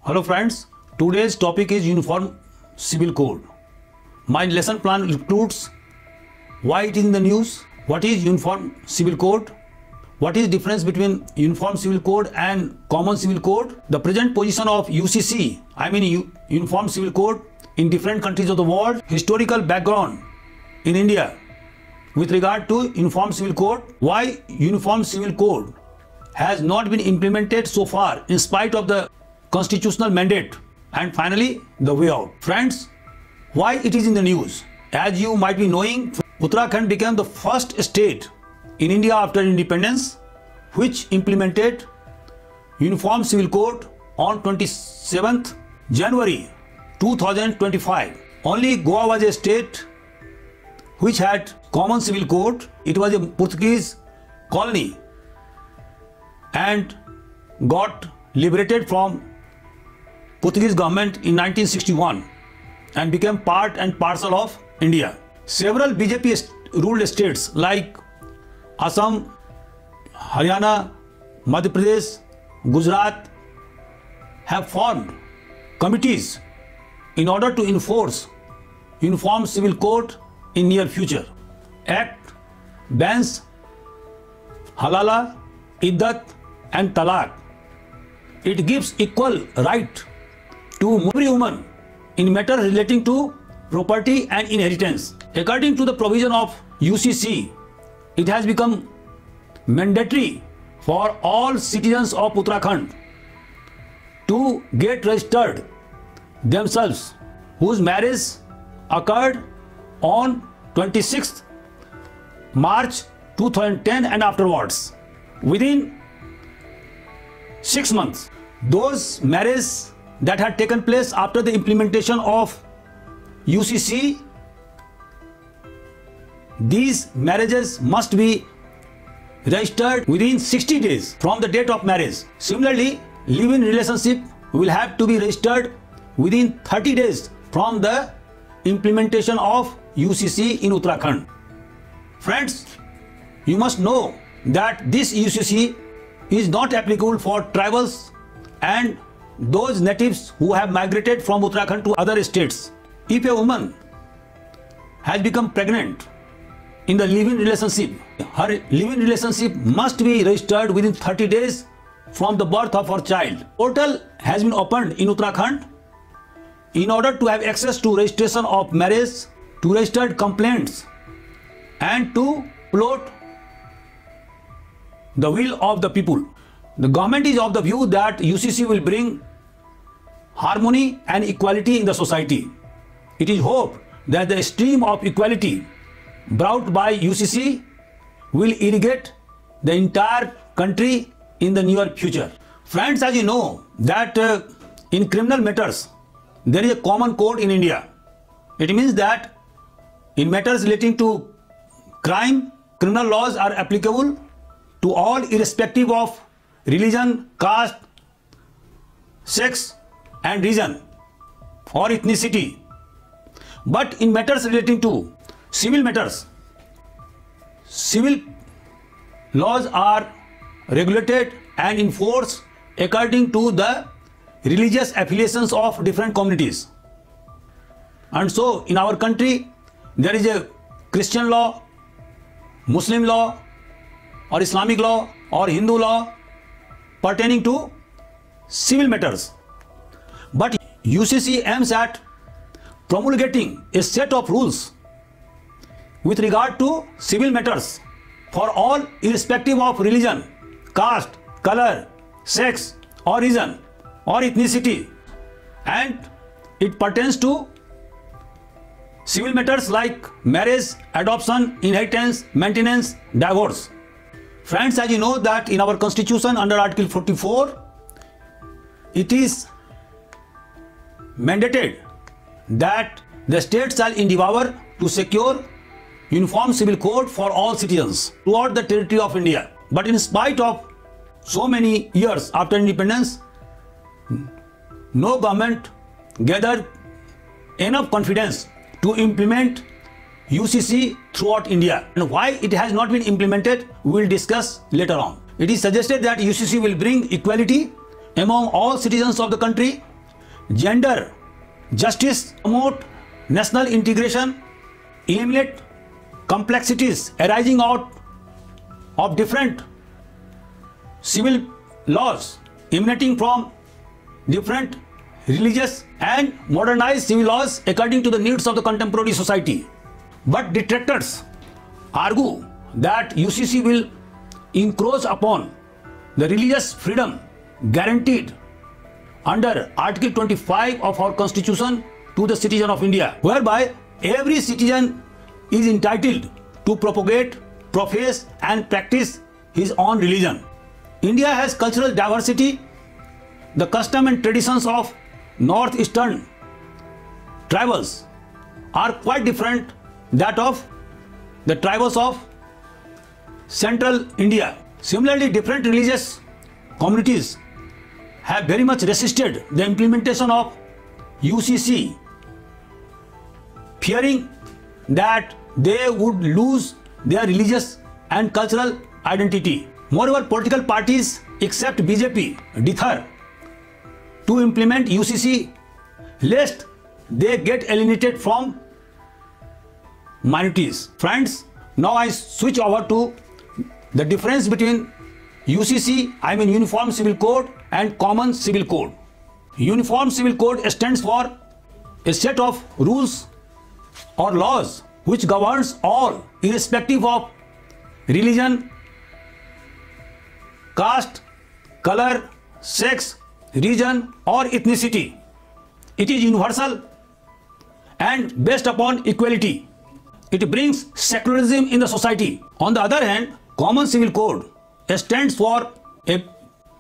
Hello friends, today's topic is Uniform Civil Code. My lesson plan includes why it is in the news, what is Uniform Civil Code, what is difference between Uniform Civil Code and Common Civil Code, the present position of UCC, Uniform Civil Code in different countries of the world, historical background in India with regard to Uniform Civil Code, why Uniform Civil Code has not been implemented so far in spite of the constitutional mandate, and finally the way out. Friends, why it is in the news? As you might be knowing, Uttarakhand became the first state in India after independence which implemented Uniform Civil Code on 27th January 2025. Only Goa was a state which had Common Civil Code. It was a Portuguese colony and got liberated from Portuguese government in 1961 and became part and parcel of India. Several BJP ruled states like Assam, Haryana, Madhya Pradesh, Gujarat have formed committees in order to enforce Uniform Civil Code in near future. Act bans halala, iddat and talaq. It gives equal right to every woman in matters relating to property and inheritance. According to the provision of UCC, it has become mandatory for all citizens of Uttarakhand to get registered themselves whose marriage occurred on 26th March 2010 and afterwards. Within 6 months, those marriages that had taken place after the implementation of UCC, these marriages must be registered within 60 days from the date of marriage. Similarly, live-in relationship will have to be registered within 30 days from the implementation of UCC in Uttarakhand. Friends, you must know that this UCC is not applicable for tribals and those natives who have migrated from Uttarakhand to other states. If a woman has become pregnant in the live-in relationship, her live-in relationship must be registered within 30 days from the birth of her child. Portal has been opened in Uttarakhand in order to have access to registration of marriage, to registered complaints and to float the will of the people. The government is of the view that UCC will bring harmony and equality in the society. It is hoped that the stream of equality brought by UCC will irrigate the entire country in the near future. Friends, as you know that in criminal matters, there is a common code in India. It means that in matters relating to crime, criminal laws are applicable to all irrespective of religion, caste, sex and region or ethnicity. But in matters relating to civil matters, civil laws are regulated and enforced according to the religious affiliations of different communities. And so in our country, there is a Christian law, Muslim law or Islamic law or Hindu law pertaining to civil matters. But UCC aims at promulgating a set of rules with regard to civil matters for all irrespective of religion, caste, color, sex or region or ethnicity, and it pertains to civil matters like marriage, adoption, inheritance, maintenance, divorce. Friends, as you know that in our constitution under Article 44, it is mandated that the state shall endeavor to secure Uniform Civil Code for all citizens throughout the territory of India. But in spite of so many years after independence, no government gathered enough confidence to implement UCC throughout India. And why it has not been implemented, we will discuss later on. It is suggested that UCC will bring equality among all citizens of the country gender, justice, promote national integration, eliminate complexities arising out of different civil laws emanating from different religious, and modernize civil laws according to the needs of the contemporary society. But detractors argue that UCC will encroach upon the religious freedom guaranteed under Article 25 of our Constitution to the citizen of India, whereby every citizen is entitled to propagate, profess and practice his own religion. India has cultural diversity. The custom and traditions of northeastern tribals are quite different that of the tribals of central India. Similarly, different religious communities have very much resisted the implementation of UCC, fearing that they would lose their religious and cultural identity. Moreover, political parties except BJP defer to implement UCC lest they get alienated from minorities. Friends, now I switch over to the difference between UCC, I mean Uniform Civil Code, and Common Civil Code. Uniform Civil Code stands for a set of rules or laws which governs all irrespective of religion, caste, color, sex, region or ethnicity. It is universal and based upon equality. It brings secularism in the society. On the other hand, Common Civil Code stands for a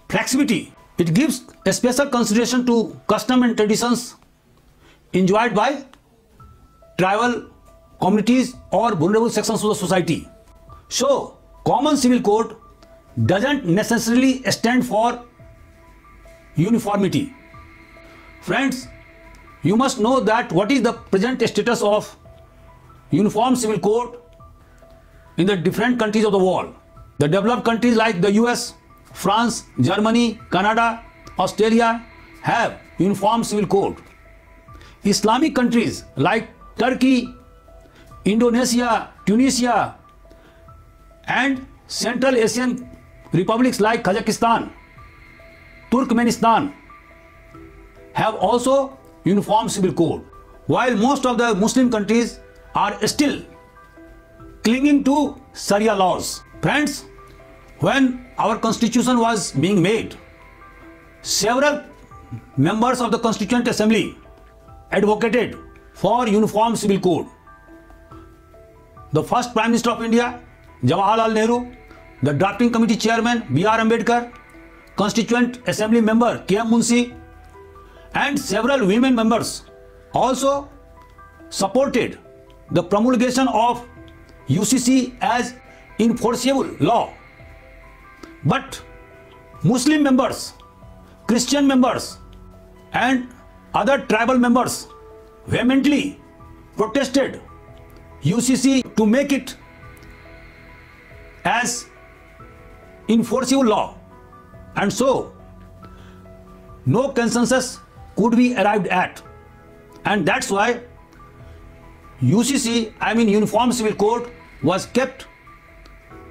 flexibility. It gives a special consideration to custom and traditions enjoyed by tribal communities or vulnerable sections of the society. So, Common Civil Code doesn't necessarily stand for uniformity. Friends, you must know that what is the present status of Uniform Civil Code in the different countries of the world. The developed countries like the US, France, Germany, Canada, Australia have Uniform Civil Code. Islamic countries like Turkey, Indonesia, Tunisia, and Central Asian republics like Kazakhstan, Turkmenistan have also Uniform Civil Code, while most of the Muslim countries are still clinging to Sharia laws. Friends, when our constitution was being made, several members of the Constituent Assembly advocated for Uniform Civil Code. The first Prime Minister of India, Jawaharlal Nehru, the drafting committee chairman, B.R. Ambedkar, Constituent Assembly member, K.M. Munshi, and several women members also supported the promulgation of UCC as enforceable law. But Muslim members, Christian members, and other tribal members vehemently protested UCC to make it as enforceable law, and so no consensus could be arrived at, and that's why UCC, I mean Uniform Civil Code, was kept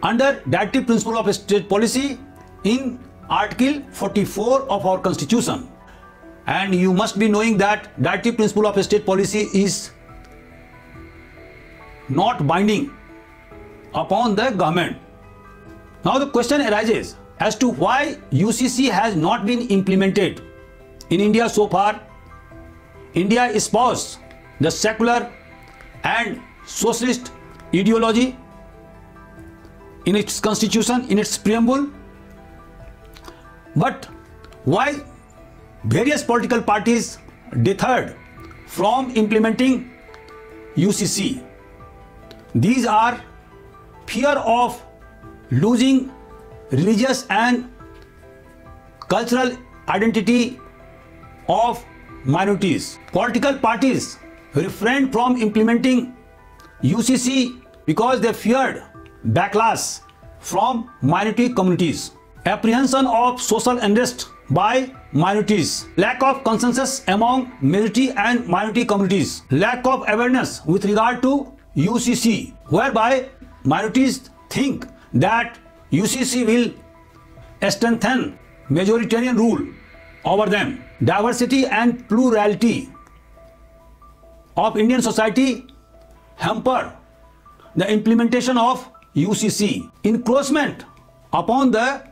under Directive Principle of State Policy in Article 44 of our Constitution. And you must be knowing that Directive Principle of State Policy is not binding upon the government. Now the question arises as to why UCC has not been implemented in India so far. India espoused the secular and socialist ideology in its constitution, in its preamble. But why various political parties deterred from implementing UCC? These are fear of losing religious and cultural identity of minorities. Political parties refrained from implementing UCC because they feared backlash from minority communities. Apprehension of social unrest by minorities, lack of consensus among majority and minority communities, lack of awareness with regard to UCC, whereby minorities think that UCC will strengthen majoritarian rule over them, diversity and plurality of Indian society hamper the implementation of UCC, encroachment upon the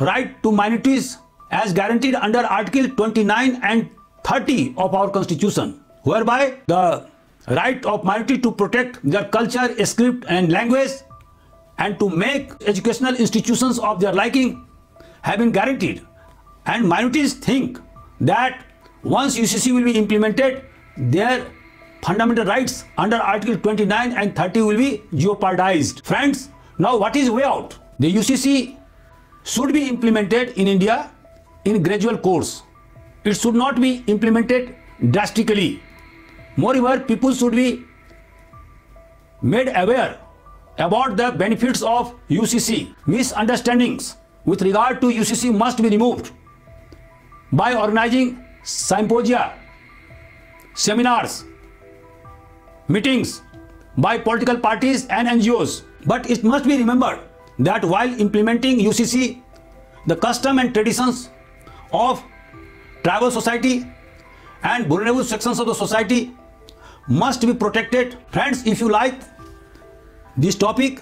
right to minorities as guaranteed under Article 29 and 30 of our Constitution, whereby the right of minority to protect their culture, script and language and to make educational institutions of their liking have been guaranteed. And minorities think that once UCC will be implemented, their fundamental rights under Article 29 and 30 will be jeopardized. Friends, now what is way out? The UCC should be implemented in India in gradual course. It should not be implemented drastically. Moreover, people should be made aware about the benefits of UCC. Misunderstandings with regard to UCC must be removed by organizing symposia, seminars, meetings by political parties and NGOs. But it must be remembered that while implementing UCC, the custom and traditions of tribal society and vulnerable sections of the society must be protected. Friends, if you like this topic,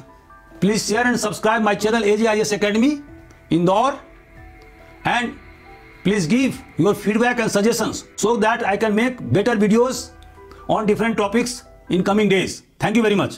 please share and subscribe my channel AJIS Academy Indore, and please give your feedback and suggestions so that I can make better videos on different topics in coming days. Thank you very much.